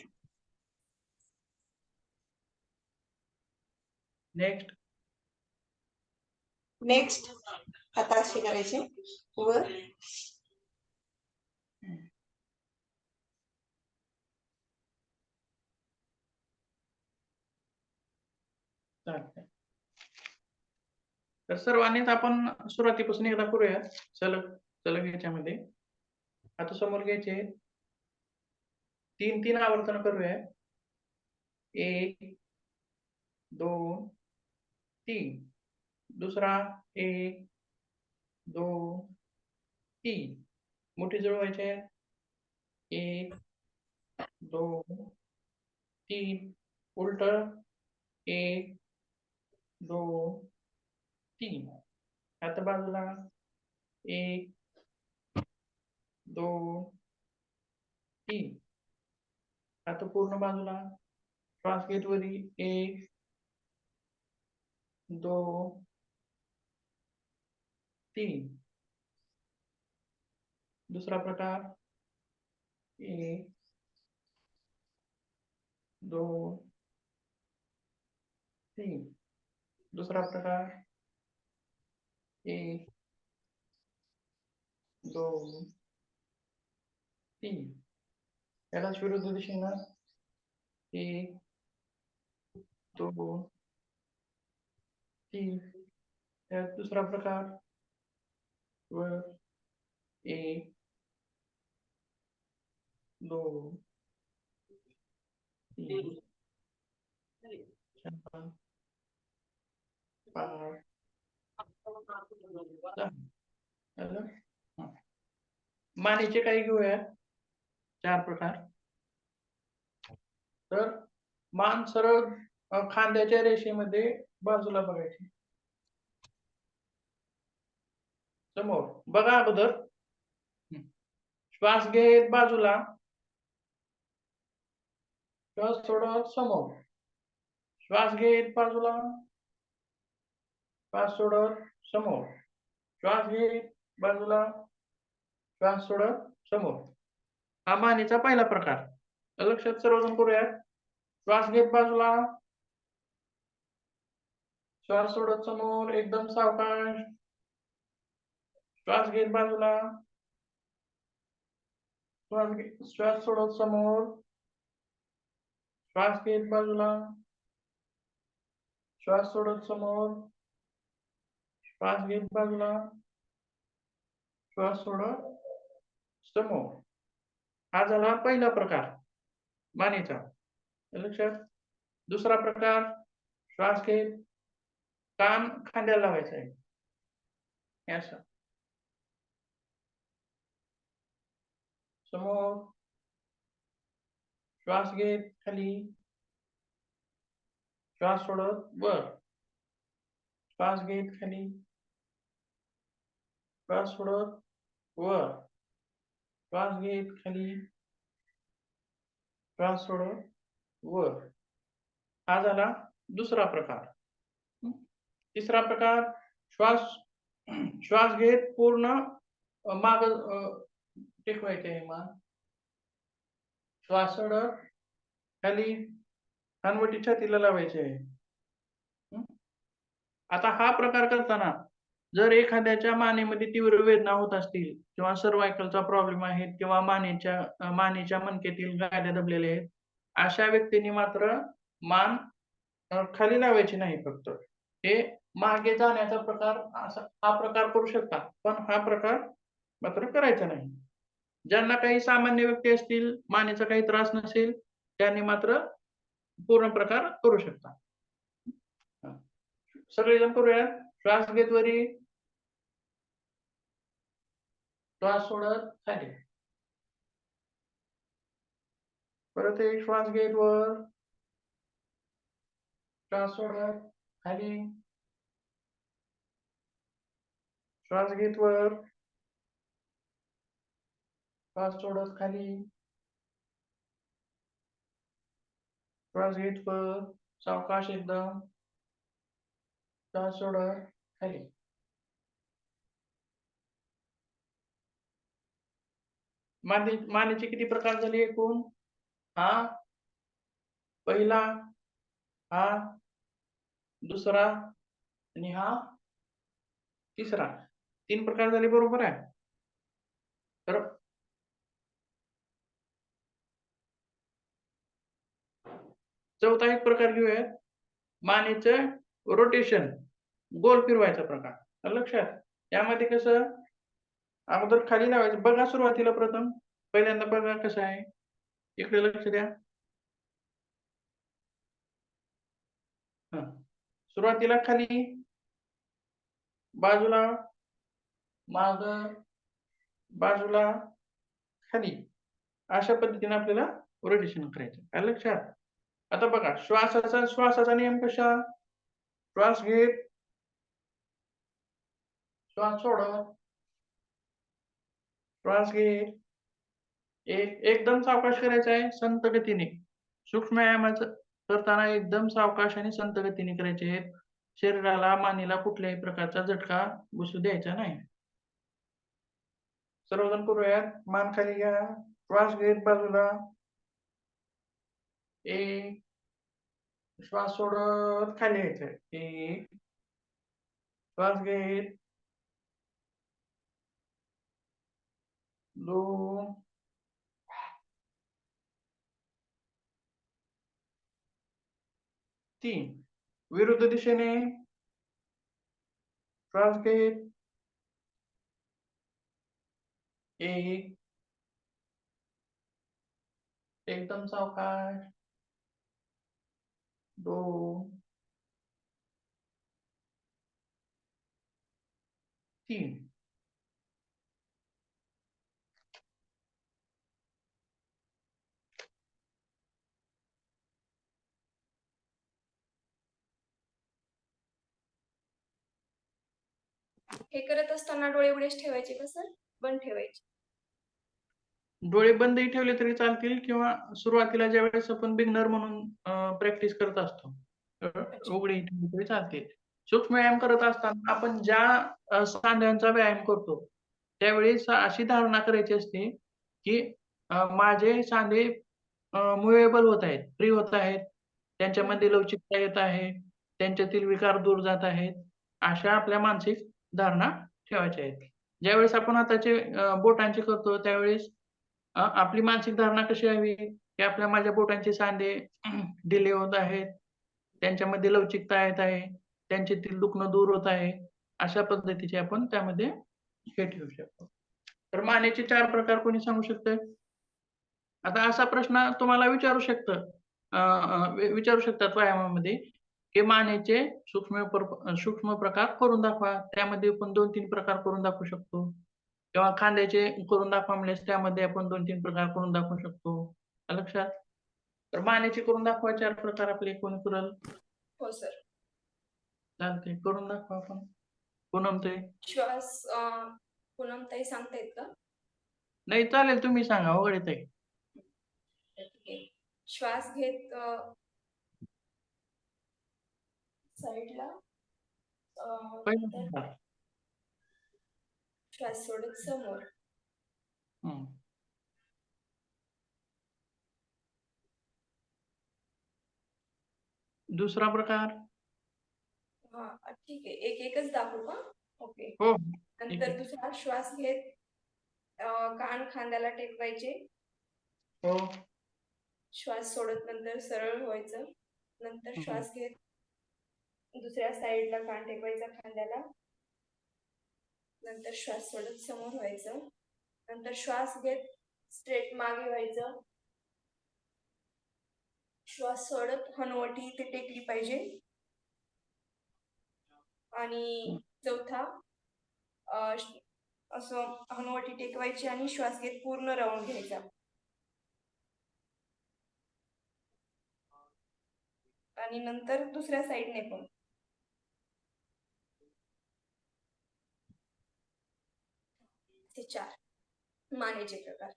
नेक्स्ट. नेक्स्ट आता असे करायचे वर. तर सर्वांनीच आपण सुरुवातीपासून एकदा करूया सलग याच्यामध्ये. आता समोर घ्यायचे 3 आवर्तन करूया. 1 2 3. दुसरा 1 2 3. मुठी जुळवायचे 1 2 3. उलट 1 2 3. आता बाजूला 1 2 3. आता पूर्ण बाजूला श्वास घेत वरी 1 2 3. दुसरा प्रकार 1 2 3. दुसरा प्रकार 1 2 3. यालाच विरुद्ध दिशेनं 1 2 3. त्यात दुसरा प्रकार वर 1 2 3 4 5 6. झालं? हं. मानेचे काही घेऊया 4 प्रकार. तर मान सरळ खांद्याच्या रेषेमध्ये बाजूला बघायची. समोर बघा अगोदर. श्वास घेत बाजूला, श्वास सोडत समोर, श्वास घेत बाजूला, श्वास सोडत समोर, श्वास घेत बाजूला, श्वास सोडत समोर. हा मानेचा पहिला प्रकार. लक्षात सर्वजण करूयात. श्वास घेत बाजूला, श्वास सोडत समोर, एकदम सावकाश. श्वास घेत बाजूला, श्वास सोडत समोर, श्वास घेत बाजूला, श्वास सोडत समोर, श्वास घेत बाजूला, श्वास सोडत समोर. हा झाला पहिला प्रकार मानेचा. लक्षात. दुसरा प्रकार श्वास घेत कान खांद्याला लावायचं आहे असं समोर, श्वास घेत खाली, श्वास सोडत वर, श्वास घेत खाली, श्वास सोडत वर, श्वास घेत खाली, श्वास सोडत वर. हा झाला दुसरा प्रकार. तिसरा प्रकार श्वास घेत पूर्ण माग टेकवायचे मान, श्वास सोडत खाली, हनवटी छातीला लावायचे. आता हा प्रकार करताना जर एखाद्याच्या मानेमध्ये तीव्र वेदना होत असतील किंवा सर्वायकलचा प्रॉब्लेम आहे किंवा मानेच्या मणक्यातील गाद्या दबलेल्या आहेत, अशा व्यक्तींनी मात्र मान खाली लावायची नाही. फक्त हे मागे जाण्याचा प्रकार हा प्रकार करू शकता, पण हा प्रकार मात्र करायचा नाही. ज्यांना काही सामान्य व्यक्ती असतील, मानेचा काही त्रास नसेल, त्यांनी मात्र पूर्ण प्रकार करू शकता. सगळेजण करूया. श्वास घेत वरी, श्वास सोडत खाली, परत एक श्वास घेत वर, श्वास सोडत खाली, श्वास घेत वर, श्वास सोडत खाली, श्वास घेत वर, सावकाश एकदम, श्वास सोडत खाली. मानेचे किती प्रकार झाले एकूण? हा पहिला, हा दुसरा आणि हा तिसरा. 3 प्रकार झाले, बरोबर आहे. तर चौथा एक प्रकार घेऊया, मानेचं रोटेशन, गोल फिरवायचा प्रकार. लक्षात. त्यामध्ये कसं अगोदर खाली लावायचं बघा सुरुवातीला प्रथम पहिल्यांदा बघा कसं आहे इकडे लक्ष द्या. हा सुरुवातीला खाली बाजूला माग बाजूला खाली अशा पद्धतीने आपल्याला रोटेशन करायचं. आलं लक्षात? आता बघा श्वासाचा नियम कशा श्वास घेत श्वास सोडत श्वास घेत एकदम सावकाश करायचं आहे संत गतीने. सूक्ष्म व्यायामाचं करताना एकदम सावकाश आणि संत गतीने करायचे आहेत. शरीराला मानेला कुठल्याही प्रकारचा झटका बसू द्यायचा नाही. सर्वजण करूयात. मान खाली घ्या श्वास घेत बाजूला एक श्वास सोडत खाली यायचा एक श्वास घेत 2 3 विरुद्ध दिशेने श्वास घेत 1 एकदम सावकाश 2 3 हे करत असताना डोळे उघडेच ठेवायचे का सर? बंद ठेवायचे? डोळे बंदही ठेवले तरी चालतील किंवा सुरुवातीला ज्यावेळेस आपण बिगनर म्हणून प्रॅक्टिस करत असतो उघडे ठेवले तरी चालतील. सूक्ष्म व्यायाम करत असताना आपण ज्या सांध्यांचा व्यायाम करतो त्यावेळेस अशी धारणा करायची असते की माझे सांधे मुव्हेबल होत आहेत, फ्री होत आहेत, त्यांच्यामध्ये लवचिकता येत आहे, त्यांच्यातील विकार दूर जात आहेत. अशा आपल्या मानसिक धारणा ठेवायच्या आहेत. ज्यावेळेस आपण हाताचे बोटांचे करतो त्यावेळेस आपली मानसिक धारणा कशी हवी की माझ्या बोटांचे सांधे ढिले होत आहेत, त्यांच्यामध्ये लवचिकता येत आहे, त्यांच्यातील दुखणं दूर होत आहे. अशा पद्धतीचे आपण त्यामध्ये हे ठेवू शकतो. तर मानेचे 4 प्रकार कोणी सांगू शकतं? आता असा प्रश्न तुम्हाला विचारू शकतात व्यायामामध्ये की मानेचे सूक्ष्म प्रकार करून दाखवा. त्यामध्ये आपण 2-3 प्रकार करून दाखवू शकतो किंवा खांद्याचे करून दाखवा म्हणल्यास त्यामध्ये आपण 2-3 प्रकार करून दाखवू शकतो. आलं लक्षात? तर मानेचे करून दाखवा 4 प्रकार आपले कोणी करेल? हो सर. चालतंय करून दाखवा आपण. पूनमताई. श्वास पूनमताई सांगतायत का? नाही चालेल तुम्ही सांगा वगळेताई. ठीक आहे. श्वास घेत साईडला पहिला नंतर प्रकार. श्वास सोडत समोर. हं. दुसरा प्रकार. हा ठीक आहे. एकच दाखवू का? ओके. हो. नंतर दुसरा श्वास घेत कान खांद्याला टेकवायचे. हो. श्वास सोडत नंतर सरळ व्हायचं. नंतर श्वास घेत दुसऱ्या साईडला कान टेकवायचा खांद्याला. नंतर श्वास सोडत समोर व्हायचं. नंतर श्वास घेत स्ट्रेट मागे व्हायचं. श्वास सोडत हनुवटी इथे टेकली पाहिजे. आणि चौथा असं हनुवटी टेकवायची आणि श्वास घेत पूर्ण राऊंड घ्यायचा. आणि नंतर दुसऱ्या साईडने पण. ते 4 मानेचे प्रकार.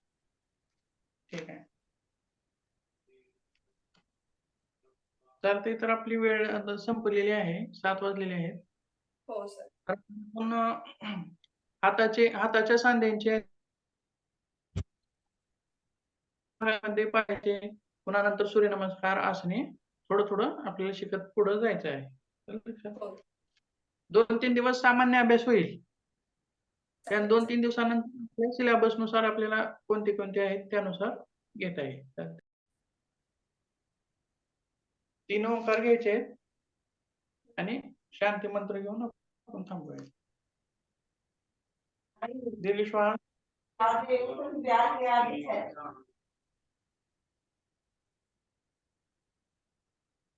ठीक आहे. चालतंय तर आपली वेळ आता संपलेली आहे. 7 वाजलेले आहेत. हो सर. आपण हाताच्या सांध्यांचे पाहिजे. पुन्हा नंतर सूर्यनमस्कार आसने थोडं आपल्याला शिकत पुढे जायचं आहे. 2-3 दिवस सामान्य अभ्यास होईल. त्या 2-3 दिवसानंतर सिलेबस नुसार आपल्याला कोणते आहेत त्यानुसार घेता येईल. 3 ओंकार घ्यायचे आहेत आणि शांती मंत्र घेऊन आपण थांबूया. दीर्घ श्वास.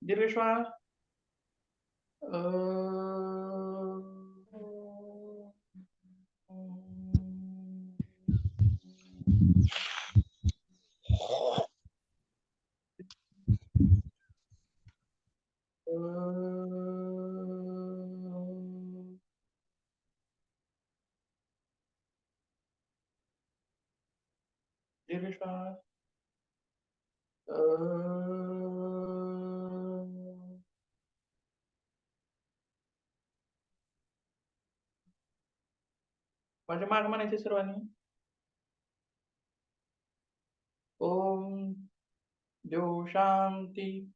दीर्घ श्वास. दीर्घ श्वास. माझ्या माग म्हणायचे सर्वांनी. ओम देव शांती,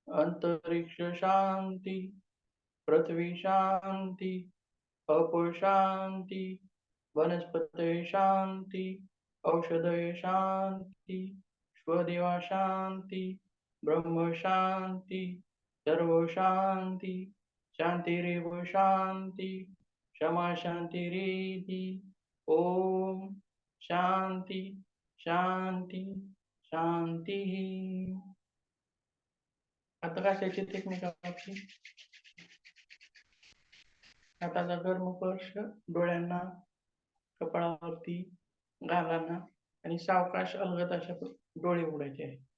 अंतरिक्ष शांती, पृथ्वी शांती, अप शांती, वनस्पती शांती, औषधय शांती, स्वदेवा शांती, ब्रह्म शांती, सर्व शांती, शांतिरेव शांती, क्षमा शांतिरेति. ओम शांती शांती शांती. आता कशाची टेक्निक आपली? हाताचा गरम स्पर्श डोळ्यांना, कपाळावरती, गालांना आणि सावकाश अलगद अशा डोळे उघडायचे आहे.